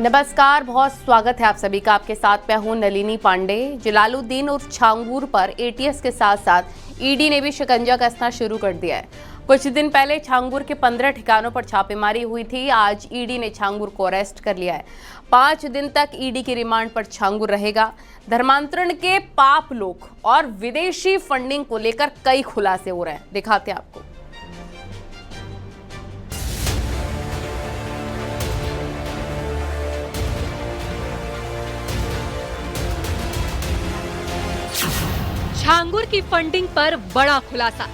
नमस्कार, बहुत स्वागत है आप सभी का। आपके साथ मैं हूं नलिनी पांडे। जलालुद्दीन और छांगुर पर एटीएस के साथ साथ ईडी ने भी शिकंजा कसना शुरू कर दिया है। कुछ दिन पहले छांगुर के 15 ठिकानों पर छापेमारी हुई थी। आज ईडी ने छांगुर को अरेस्ट कर लिया है। 5 दिन तक ईडी की रिमांड पर छांगुर रहेगा। धर्मांतरण के पाप लोग और विदेशी फंडिंग को लेकर कई खुलासे हो रहे हैं, दिखाते हैं आपको। छांगुर की फंडिंग पर बड़ा खुलासा।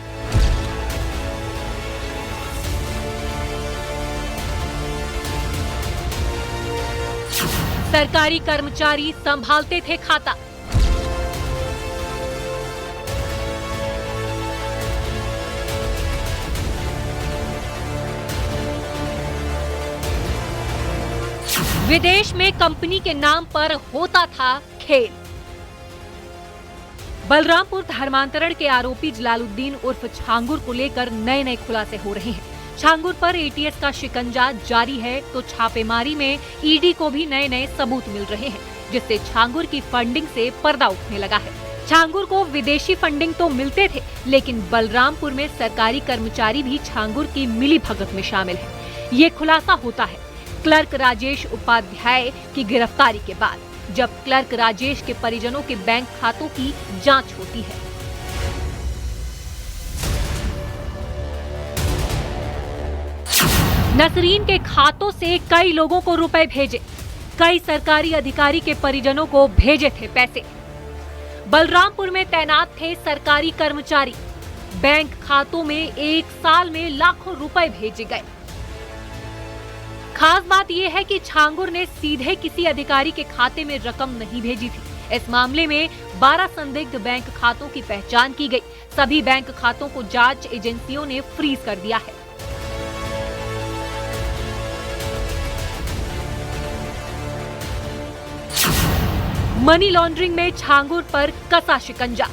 सरकारी कर्मचारी संभालते थे खाता। विदेश में कंपनी के नाम पर होता था खेल। बलरामपुर धर्मांतरण के आरोपी जलालुद्दीन उर्फ छांगुर को लेकर नए नए खुलासे हो रहे हैं। छांगुर पर एटीएस का शिकंजा जारी है तो छापेमारी में ईडी को भी नए नए सबूत मिल रहे हैं, जिससे छांगुर की फंडिंग से पर्दा उठने लगा है। छांगुर को विदेशी फंडिंग तो मिलते थे, लेकिन बलरामपुर में सरकारी कर्मचारी भी छांगुर की मिलीभगत में शामिल है। ये खुलासा होता है क्लर्क राजेश उपाध्याय की गिरफ्तारी के बाद, जब क्लर्क राजेश के परिजनों के बैंक खातों की जांच होती है। नसरीन के खातों से कई लोगों को रुपए भेजे। कई सरकारी अधिकारी के परिजनों को भेजे थे पैसे। बलरामपुर में तैनात थे सरकारी कर्मचारी। बैंक खातों में एक साल में लाखों रुपए भेजे गए। खास बात यह है कि छांगुर ने सीधे किसी अधिकारी के खाते में रकम नहीं भेजी थी। इस मामले में 12 संदिग्ध बैंक खातों की पहचान की गई। सभी बैंक खातों को जांच एजेंसियों ने फ्रीज कर दिया है। मनी लॉन्ड्रिंग में छांगुर पर कसा शिकंजा।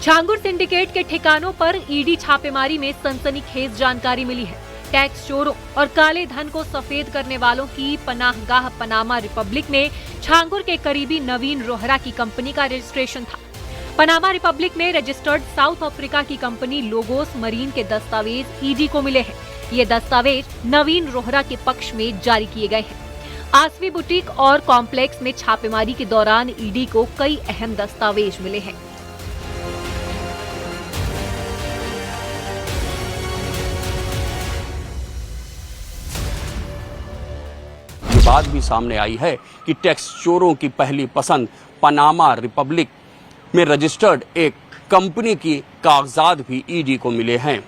छांगुर सिंडिकेट के ठिकानों पर ईडी छापेमारी में सनसनीखेज जानकारी मिली है। टैक्स चोरों और काले धन को सफेद करने वालों की पनाहगाह पनामा रिपब्लिक में छांगुर के करीबी नवीन रोहरा की कंपनी का रजिस्ट्रेशन था। पनामा रिपब्लिक में रजिस्टर्ड साउथ अफ्रीका की कंपनी लोगोस मरीन के दस्तावेज ईडी को मिले हैं। ये दस्तावेज नवीन रोहरा के पक्ष में जारी किए गए हैं। आसवी बुटीक और कॉम्प्लेक्स में छापेमारी के दौरान ईडी को कई अहम दस्तावेज मिले हैं। बात भी सामने आई है कि टैक्स चोरों की पहली पसंद पनामा रिपब्लिक में रजिस्टर्ड एक कंपनी की कागजात भी ईडी को मिले हैं।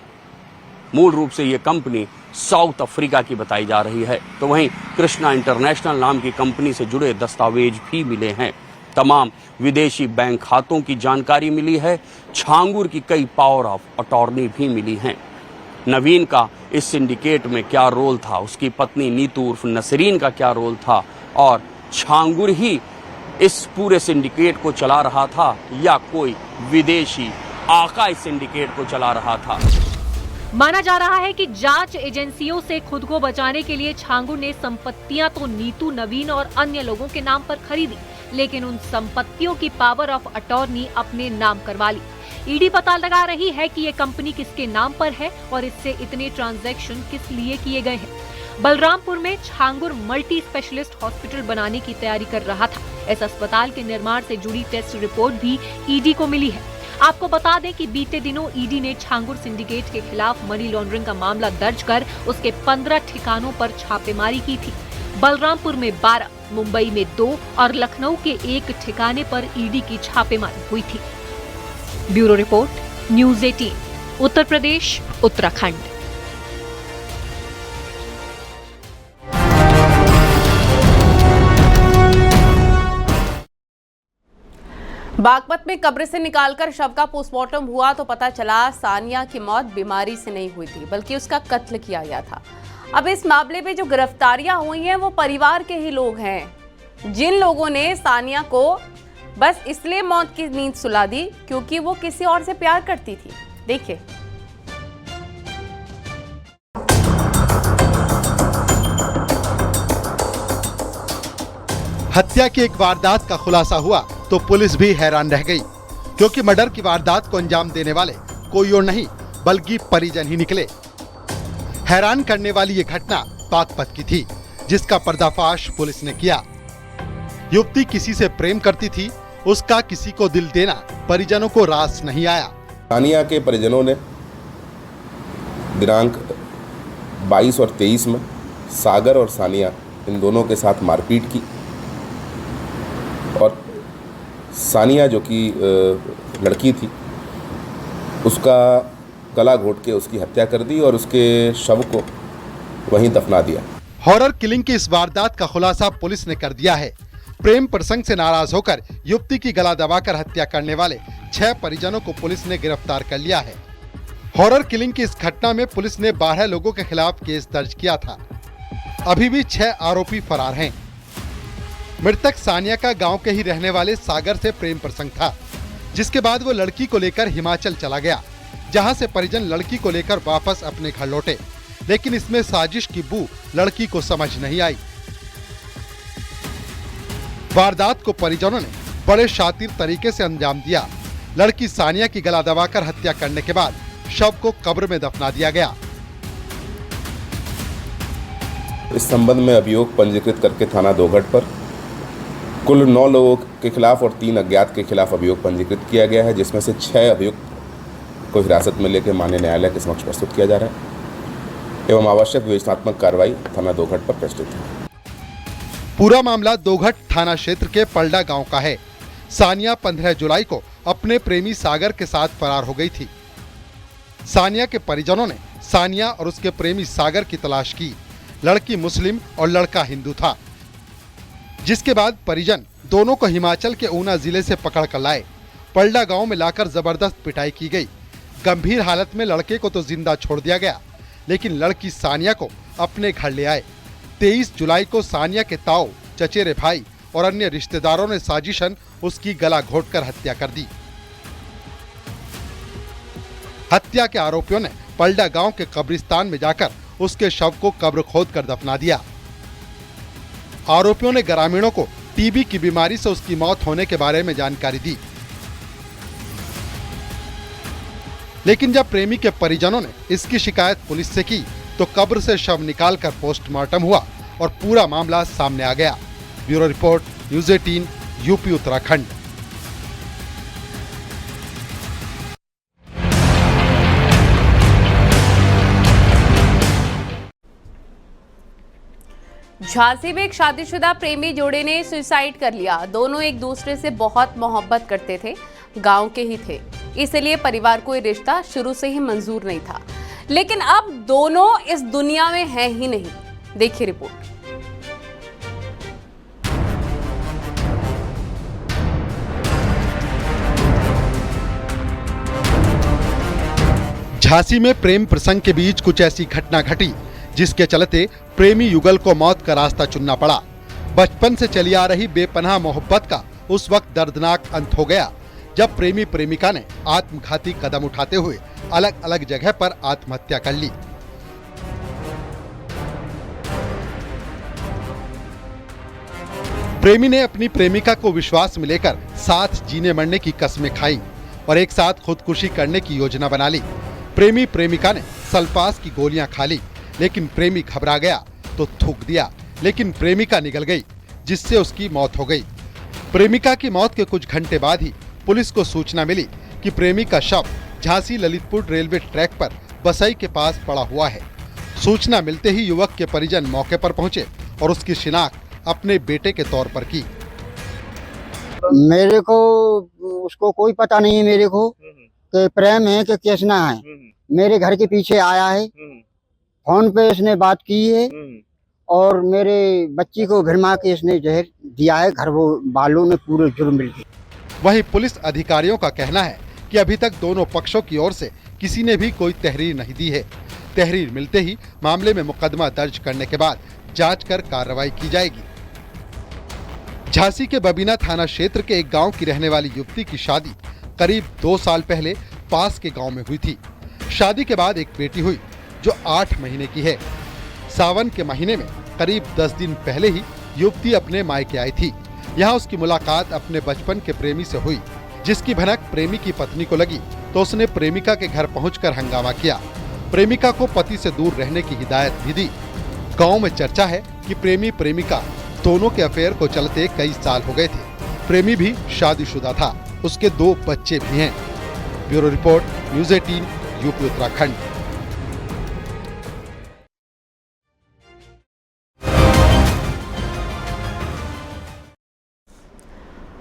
मूल रूप से ये कंपनी साउथ अफ्रीका की बताई जा रही है। तो वहीं कृष्णा इंटरनेशनल नाम की कंपनी से जुड़े दस्तावेज भी मिले हैं। तमाम विदेशी बैंक खातों की जानकारी मिली है। छांगुर की कई पावर ऑफ अटॉर्नी भी मिली हैं। नवीन का इस सिंडिकेट में क्या रोल था, उसकी पत्नी नीतू उर्फ नसरीन का क्या रोल था, और छांगुर ही इस पूरे सिंडिकेट को चला रहा था या कोई विदेशी आका इस सिंडिकेट को चला रहा था। माना जा रहा है कि जांच एजेंसियों से खुद को बचाने के लिए छांगुर ने संपत्तियां तो नीतू, नवीन और अन्य लोगों के नाम पर खरीदी, लेकिन उन संपत्तियों की पावर ऑफ अटॉर्नी अपने नाम करवा ली। ईडी पता लगा रही है कि ये कंपनी किसके नाम पर है और इससे इतने ट्रांजैक्शन किस लिए किए गए हैं। बलरामपुर में छांगुर मल्टी स्पेशलिस्ट हॉस्पिटल बनाने की तैयारी कर रहा था। इस अस्पताल के निर्माण से जुड़ी टेस्ट रिपोर्ट भी ईडी को मिली है। आपको बता दें कि बीते दिनों ईडी ने छांगुर सिंडिकेट के खिलाफ मनी लॉन्ड्रिंग का मामला दर्ज कर उसके 15 ठिकानों पर छापेमारी की थी। बलरामपुर में 12, मुंबई में 2 और लखनऊ के 1 ठिकाने पर ईडी की छापेमारी हुई थी। Bureau report, news 18, Uttar Pradesh, Uttarakhand. Baghpat में कब्र से निकालकर शव का पोस्टमार्टम हुआ तो पता चला सानिया की मौत बीमारी से नहीं हुई थी, बल्कि उसका कत्ल किया गया था। अब इस मामले में जो गिरफ्तारियां हुई हैं वो परिवार के ही लोग हैं, जिन लोगों ने सानिया को बस इसलिए मौत की नींद सुला दी क्योंकि वो किसी और से प्यार करती थी। देखिए। हत्या की एक वारदात का खुलासा हुआ तो पुलिस भी हैरान रह गई, क्योंकि मर्डर की वारदात को अंजाम देने वाले कोई और नहीं बल्कि परिजन ही निकले। हैरान करने वाली ये घटना बागपत की थी, जिसका पर्दाफाश पुलिस ने किया। युवती किसी से प्रेम करती थी, उसका किसी को दिल देना परिजनों को रास नहीं आया। सानिया के परिजनों ने दिनांक 22 और 23 में सागर और सानिया इन दोनों के साथ मारपीट की और सानिया जो कि लड़की थी उसका गला घोट के उसकी हत्या कर दी और उसके शव को वहीं दफना दिया। हॉरर किलिंग की इस वारदात का खुलासा पुलिस ने कर दिया है। प्रेम प्रसंग से नाराज होकर युवती की गला दबाकर हत्या करने वाले 6 परिजनों को पुलिस ने गिरफ्तार कर लिया है। हॉरर किलिंग की इस घटना में पुलिस ने 12 लोगों के खिलाफ केस दर्ज किया था। अभी भी 6 आरोपी फरार हैं। मृतक सानिया का गांव के ही रहने वाले सागर से प्रेम प्रसंग था, जिसके बाद वो लड़की को लेकर हिमाचल चला गया, जहां से परिजन लड़की को लेकर वापस अपने घर लौटे, लेकिन इसमें साजिश की बू लड़की को समझ नहीं आई। वारदात को परिजनों ने बड़े शातिर तरीके से अंजाम दिया। लड़की सानिया की गला दबाकर हत्या करने के बाद शव को कब्र में दफना दिया गया। इस संबंध में अभियोग पंजीकृत करके थाना दोघट पर कुल 9 लोगों के खिलाफ और 3 अज्ञात के खिलाफ अभियोग पंजीकृत किया गया है, जिसमें से 6 अभियुक्त को हिरासत में लेकर माननीय न्यायालय के समक्ष प्रस्तुत किया जा रहा है एवं आवश्यक विवेचनात्मक कार्रवाई थाना दोघट पर प्रस्तुत है। पूरा मामला दोघट थाना क्षेत्र के पलडा गांव का है। सानिया 15 जुलाई को अपने प्रेमी सागर के साथ फरार हो गई थी। सानिया के परिजनों ने सानिया और उसके प्रेमी सागर की तलाश की। लड़की मुस्लिम और लड़का हिंदू था, जिसके बाद परिजन दोनों को हिमाचल के ऊना जिले से पकड़ कर लाए। पलडा गांव में लाकर जबरदस्त पिटाई की गई। गंभीर हालत में लड़के को तो जिंदा छोड़ दिया गया, लेकिन लड़की सानिया को अपने घर ले आए। 23 जुलाई को सानिया के ताऊ, चचेरे भाई और अन्य रिश्तेदारों ने साजिशन उसकी गला घोटकर हत्या कर दी। हत्या के आरोपियों ने पलडा गांव के कब्रिस्तान में जाकर उसके शव को कब्र खोदकर दफना दिया। आरोपियों ने ग्रामीणों को टीबी की बीमारी से उसकी मौत होने के बारे में जानकारी दी, लेकिन जब प्रेमी के परिजनों ने इसकी शिकायत पुलिस से की तो कब्र से शव निकालकर पोस्टमार्टम हुआ और पूरा मामला सामने आ गया। Bureau report, news 18, UP Uttarakhand. Jhansi में एक शादीशुदा प्रेमी जोड़े ने सुसाइड कर लिया। दोनों एक दूसरे से बहुत मोहब्बत करते थे, गांव के ही थे, इसलिए परिवार को ये रिश्ता शुरू से ही मंजूर नहीं था। लेकिन अब दोनों इस दुनिया में हैं ही नहीं। देखिए रिपोर्ट। झांसी में प्रेम प्रसंग के बीच कुछ ऐसी घटना घटी जिसके चलते प्रेमी युगल को मौत का रास्ता चुनना पड़ा। बचपन से चली आ रही बेपनाह मोहब्बत का उस वक्त दर्दनाक अंत हो गया जब प्रेमी प्रेमिका ने आत्मघाती कदम उठाते हुए अलग अलग जगह पर आत्महत्या कर ली। प्रेमी ने अपनी प्रेमिका को विश्वास में लेकर साथ जीने मरने की कस्में खाई और एक साथ खुदकुशी करने की योजना बना ली। प्रेमी प्रेमिका ने सल्फास की गोलियां खा ली, लेकिन प्रेमी घबरा गया तो थूक दिया, लेकिन प्रेमिका निगल गई, जिससे उसकी मौत हो गई। प्रेमिका की मौत के कुछ घंटे बाद ही पुलिस को सूचना मिली कि प्रेमी का शव झांसी ललितपुर रेलवे ट्रैक पर बसई के पास पड़ा हुआ है। सूचना मिलते ही युवक के परिजन मौके पर पहुंचे और उसकी शिनाख्त अपने बेटे के तौर पर की। मेरे को उसको कोई पता नहीं है, मेरे को कि प्रेम है कि कृष्णा है। मेरे घर के पीछे आया है, फोन पे इसने बात की है और मेरे बच्ची को भरमा के इसने जहर दिया है। घर वो बालों में पूरे जुर्म मिल गए। वहीं पुलिस अधिकारियों का कहना है कि अभी तक दोनों पक्षों की ओर से किसी ने भी कोई तहरीर नहीं दी है। तहरीर मिलते ही मामले में मुकदमा दर्ज करने के बाद जांच कर कार्रवाई की जाएगी। झांसी के बबीना थाना क्षेत्र के एक गांव की रहने वाली युवती की शादी करीब 2 साल पहले पास के गांव में हुई थी। शादी के बाद एक बेटी हुई जो 8 महीने की है। सावन के महीने में करीब 10 दिन पहले ही युवती अपने मायके आई थी। यहाँ उसकी मुलाकात अपने बचपन के प्रेमी से हुई, जिसकी भनक प्रेमी की पत्नी को लगी तो उसने प्रेमिका के घर पहुंचकर हंगामा किया। प्रेमिका को पति से दूर रहने की हिदायत भी दी। गांव में चर्चा है कि प्रेमी प्रेमिका दोनों के अफेयर को चलते कई साल हो गए थे। प्रेमी भी शादीशुदा था, उसके 2 बच्चे भी हैं। Bureau report, news 18, UP Uttarakhand.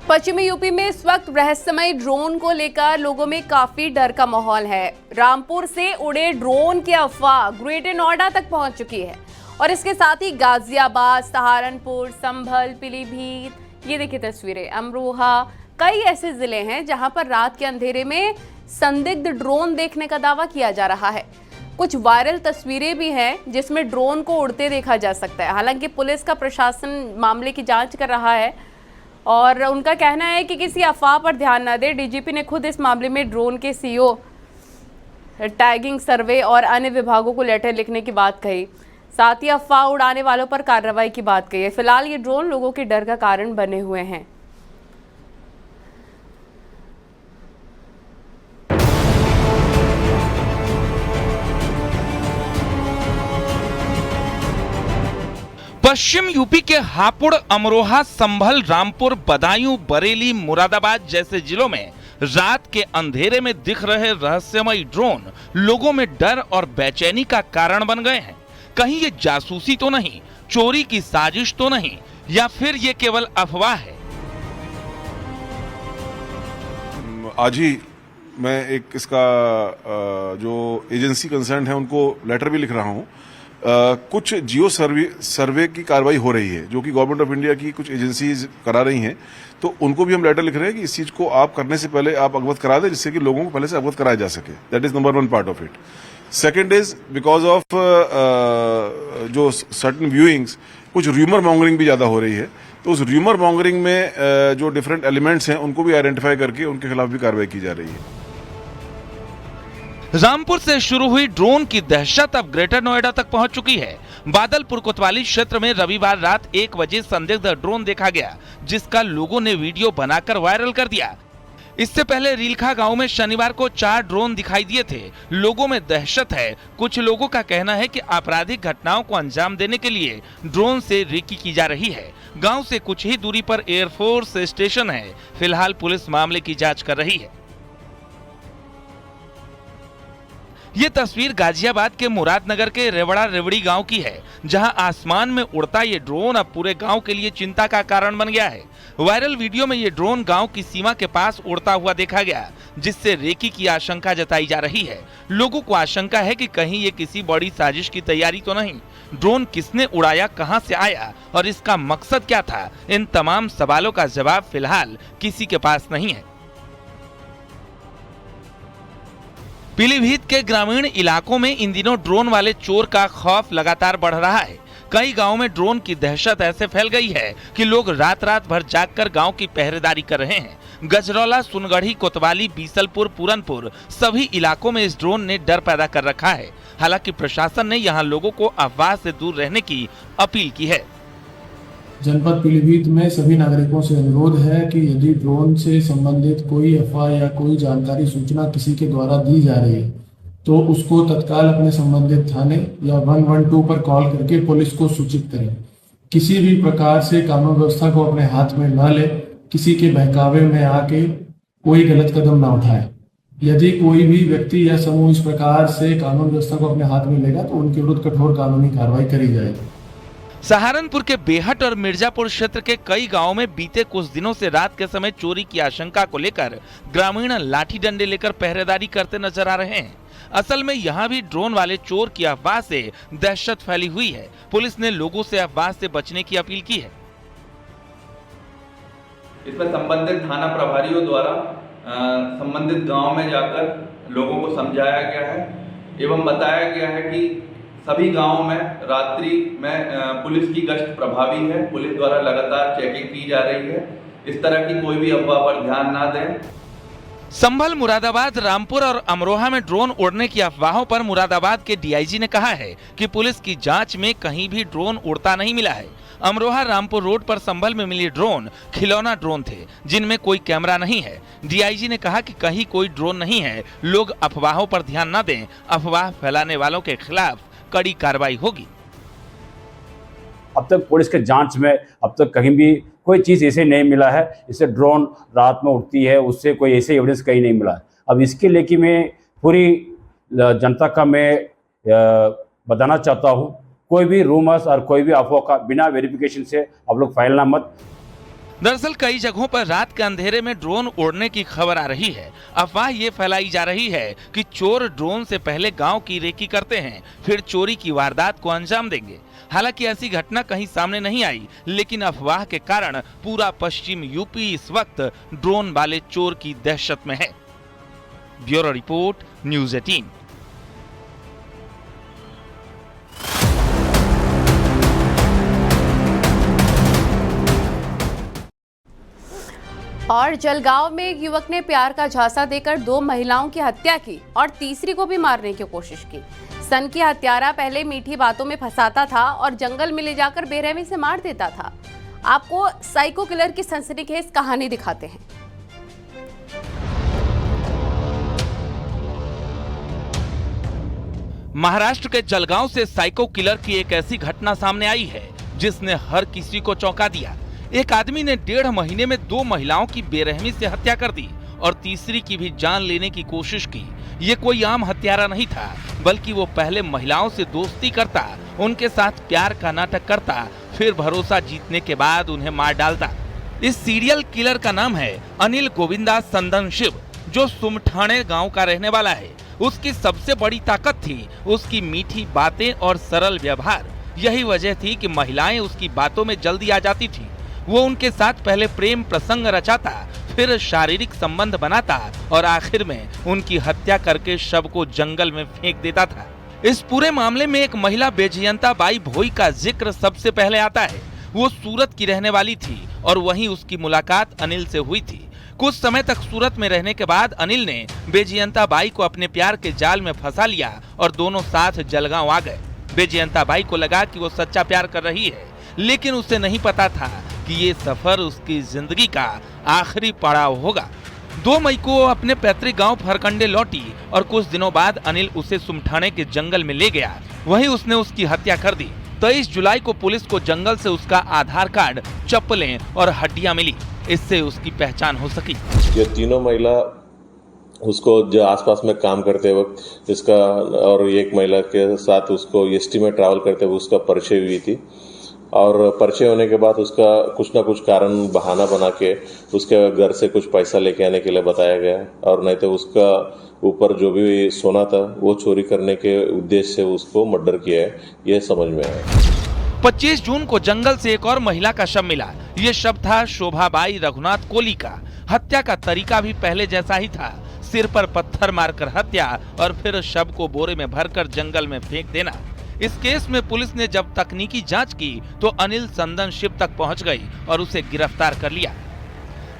पश्चिमी यूपी में इस वक्त रहस्यमय ड्रोन को लेकर लोगों में काफी डर का माहौल है। रामपुर से उड़े ड्रोन की अफवाह ग्रेटर नोएडा तक पहुंच चुकी है और इसके साथ ही गाजियाबाद, सहारनपुर, संभल, पीलीभीत, ये देखिए तस्वीरें, अमरोहा, कई ऐसे जिले हैं जहां पर रात के अंधेरे में संदिग्ध ड्रोन देखने का दावा किया जा रहा है। कुछ वायरल तस्वीरें भी हैं जिसमें ड्रोन को उड़ते देखा जा सकता है। हालांकि पुलिस का प्रशासन मामले की जांच कर रहा है और उनका कहना है कि किसी अफवाह पर ध्यान न दे। डीजीपी ने खुद इस मामले में ड्रोन के सीईओ, टैगिंग सर्वे और अन्य विभागों को लेटर लिखने की बात कही। साथ ही अफवाह उड़ाने वालों पर कार्रवाई की बात कही है। फिलहाल ये ड्रोन लोगों के डर का कारण बने हुए हैं। पश्चिम यूपी के हापुड़, अमरोहा, संभल, रामपुर, बदायूं, बरेली, मुरादाबाद जैसे जिलों में रात के अंधेरे में दिख रहे रहस्यमयी ड्रोन लोगों में डर और बेचैनी का कारण बन गए हैं। कहीं ये जासूसी तो नहीं, चोरी की साजिश तो नहीं, या फिर ये केवल अफवाह है? आज ही मैं एक इसका जो एजेंसी कंसर्न है उनको लेटर भी लिख रहा हूं। कुछ जियो सर्वे की कार्रवाई हो रही है जो कि गवर्नमेंट ऑफ इंडिया की कुछ एजेंसीज करा रही हैं, तो उनको भी हम लेटर लिख रहे हैं कि इस चीज को आप करने से पहले आप अवगत करा दें, जिससे कि लोगों को पहले से अवगत कराया जा सके। That is number 1 part of it. Second is because of जो सर्टन व्यूइंग्स, कुछ र्यूमर मॉन्गरिंग भी ज्यादा हो रही है, तो उस र्यूमर मॉन्गरिंग में जो डिफरेंट एलिमेंट्स हैं उनको भी आइडेंटिफाई करके उनके खिलाफ भी कार्रवाई की जा रही है। रामपुर से शुरू हुई ड्रोन की दहशत अब ग्रेटर नोएडा तक पहुंच चुकी है। बादलपुर कोतवाली क्षेत्र में रविवार रात 1 बजे संदिग्ध ड्रोन देखा गया, जिसका लोगों ने वीडियो बनाकर वायरल कर दिया। इससे पहले रीलखा गांव में शनिवार को 4 ड्रोन दिखाई दिए थे। लोगों में दहशत है। कुछ लोगों का कहना है कि आपराधिक घटनाओं को अंजाम देने के लिए ड्रोन से रेकी की जा रही है। गांव से कुछ ही दूरी पर एयरफोर्स स्टेशन है। फिलहाल पुलिस मामले की जांच कर रही है। ये तस्वीर गाजियाबाद के मुरादनगर के रेवड़ा रेवड़ी गांव की है, जहां आसमान में उड़ता ये ड्रोन अब पूरे गांव के लिए चिंता का कारण बन गया है। वायरल वीडियो में ये ड्रोन गांव की सीमा के पास उड़ता हुआ देखा गया, जिससे रेकी की आशंका जताई जा रही है। लोगों को आशंका है कि कहीं ये किसी बड़ी साजिश की तैयारी तो नहीं। ड्रोन किसने उड़ाया, कहां से आया और इसका मकसद क्या था, इन तमाम सवालों का जवाब फिलहाल किसी के पास नहीं है। पीलीभीत के ग्रामीण इलाकों में इन दिनों ड्रोन वाले चोर का खौफ लगातार बढ़ रहा है। कई गांवों में ड्रोन की दहशत ऐसे फैल गई है कि लोग रात रात भर जागकर गांव की पहरेदारी कर रहे हैं। गजरौला, सुनगढ़ी, कोतवाली, बीसलपुर, पूरनपुर सभी इलाकों में इस ड्रोन ने डर पैदा कर रखा है। हालांकि प्रशासन ने यहां लोगों को अफवाह से दूर रहने की अपील की है। जनपद पीलीभीत में सभी नागरिकों से अनुरोध है कि यदि ड्रोन से संबंधित कोई अफवाह या कोई जानकारी, सूचना किसी के द्वारा दी जा रही है तो उसको तत्काल अपने संबंधित थाने या 112 पर कॉल करके पुलिस को सूचित करें। किसी भी प्रकार से कानून व्यवस्था को अपने हाथ में न ले, किसी के बहकावे में आके कोई गलत कदम न उठाए। यदि कोई भी व्यक्ति या समूह इस प्रकार से कानून व्यवस्था को अपने हाथ में लेगा तो उनके विरुद्ध कठोर कानूनी कार्रवाई करी जाएगी। सहारनपुर के बेहट और मिर्जापुर क्षेत्र के कई गांवों में बीते कुछ दिनों से रात के समय चोरी की आशंका को लेकर ग्रामीण लाठी डंडे लेकर पहरेदारी करते नजर आ रहे हैं। असल में यहां भी ड्रोन वाले चोर की अफवाह से दहशत फैली हुई है। पुलिस ने लोगों से अफवाह से बचने की अपील की है। इसमें संबंधित थाना प्रभारियों द्वारा संबंधित गांव में जाकर लोगों को समझाया गया है एवं बताया गया है कि सभी गांवों में रात्रि में पुलिस की गश्त प्रभावी है। पुलिस द्वारा लगातार चेकिंग की जा रही है। इस तरह की कोई भी अफवाह पर ध्यान ना दें। संभल, मुरादाबाद, रामपुर और अमरोहा में ड्रोन उड़ने की अफवाहों पर मुरादाबाद के डीआईजी ने कहा है कि पुलिस की जांच में कहीं भी ड्रोन उड़ता नहीं मिला है। अमरोहा रामपुर रोड पर संभल में मिली ड्रोन खिलौना ड्रोन थे, जिनमें कोई कैमरा नहीं है। डीआईजी ने कहा कि कहीं कोई ड्रोन नहीं है, लोग अफवाहों पर ध्यान न दें, अफवाह फैलाने वालों के खिलाफ कड़ी कार्रवाई होगी। अब तक पुलिस के जांच में अब तक कहीं भी कोई चीज़ ऐसे नहीं मिला है, इससे ड्रोन रात में उड़ती है, उससे कोई ऐसे एविडेंस कहीं नहीं मिला है। अब इसके लेके मैं पूरी जनता का मैं बताना चाहता हूँ, कोई भी रूमर्स और कोई भी अफवाह का बिना वेरिफिकेशन से आप लोग फैलाना मत। दरअसल कई जगहों पर रात के अंधेरे में ड्रोन उड़ने की खबर आ रही है। अफवाह ये फैलाई जा रही है कि चोर ड्रोन से पहले गांव की रेकी करते हैं, फिर चोरी की वारदात को अंजाम देंगे। हालांकि ऐसी घटना कहीं सामने नहीं आई, लेकिन अफवाह के कारण पूरा पश्चिम यूपी इस वक्त ड्रोन वाले चोर की दहशत में है। Bureau report, news 18। और जलगांव में एक युवक ने प्यार का झांसा देकर 2 महिलाओं की हत्या की और तीसरी को भी मारने की कोशिश की। सन की हत्यारा पहले मीठी बातों में फंसाता था और जंगल में ले जाकर बेरहमी से मार देता था। आपको साइको किलर की सनसनीखेज कहानी दिखाते हैं। महाराष्ट्र के जलगांव से साइको किलर की एक ऐसी घटना सामने आई है जिसने हर किसी को चौंका दिया। एक आदमी ने 1.5 महीने में 2 महिलाओं की बेरहमी से हत्या कर दी और तीसरी की भी जान लेने की कोशिश की। ये कोई आम हत्यारा नहीं था, बल्कि वो पहले महिलाओं से दोस्ती करता, उनके साथ प्यार का नाटक करता, फिर भरोसा जीतने के बाद उन्हें मार डालता। इस सीरियल किलर का नाम है अनिल गोविंदा संदनशिव, जो सुमठाणे गांव का रहने वाला है। उसकी सबसे बड़ी ताकत थी उसकी मीठी बातें और सरल व्यवहार। यही वजह थी कि महिलाएं उसकी बातों में जल्दी आ जाती थी। वो उनके साथ पहले प्रेम प्रसंग रचाता, फिर शारीरिक संबंध बनाता और आखिर में उनकी हत्या करके शव को जंगल में फेंक देता था। इस पूरे मामले में एक महिला बेजयंता बाई भोई का जिक्र सबसे पहले आता है। वो सूरत की रहने वाली थी और वहीं उसकी मुलाकात अनिल से हुई थी। कुछ समय तक सूरत में रहने के बाद अनिल ने बेजयंता बाई को अपने प्यार के जाल में फंसा लिया और दोनों साथ जलगांव आ गए। बेजयंता बाई को लगा कि वो सच्चा प्यार कर रही है, लेकिन उसे नहीं पता था कि ये सफर उसकी जिंदगी का आखिरी पड़ाव होगा। 2 मई को अपने पैतृक गांव फरकंडे लौटी और कुछ दिनों बाद अनिल उसे सुमठाणे के जंगल में ले गया। वहीं उसने उसकी हत्या कर दी। 23 जुलाई को पुलिस को जंगल से उसका आधार कार्ड, चप्पलें और हड्डियां मिली। इससे उसकी पहचान हो सकी। ये तीनों महिला उसको जो आसपास में काम करते वक्त इसका और एक महिला के साथ उसको एसटी में ट्रैवल करते हुए उसका परिचय हुई थी और परिचय होने के बाद उसका कुछ ना कुछ कारण बहाना बना के उसके घर से कुछ पैसा लेके आने के लिए बताया गया और नहीं तो उसका ऊपर जो भी सोना था वो चोरी करने के उद्देश्य से उसको मर्डर किया है, ये समझ में आया। 25 जून को जंगल से एक और महिला का शव मिला। ये शव था शोभाबाई रघुनाथ कोली का। हत्या का तरीका भी पहले जैसा ही था, सिर पर पत्थर मारकर हत्या और फिर शव को बोरे में भरकर जंगल में फेंक देना। इस केस में पुलिस ने जब तकनीकी जांच की तो अनिल संदनशिव तक पहुंच गई और उसे गिरफ्तार कर लिया।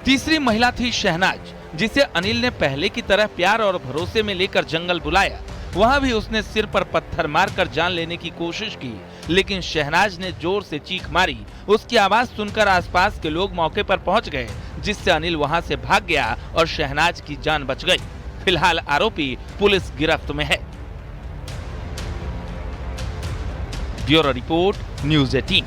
तीसरी महिला थी शहनाज, जिसे अनिल ने पहले की तरह प्यार और भरोसे में लेकर जंगल बुलाया। वहां भी उसने सिर पर पत्थर मारकर जान लेने की कोशिश की, लेकिन शहनाज ने जोर से चीख मारी। उसकी आवाज सुनकर आसपास के लोग मौके पर पहुंच गए, जिससे अनिल वहां से भाग गया और शहनाज की जान बच गई। फिलहाल आरोपी पुलिस गिरफ्त में है। Bureau report, news 18।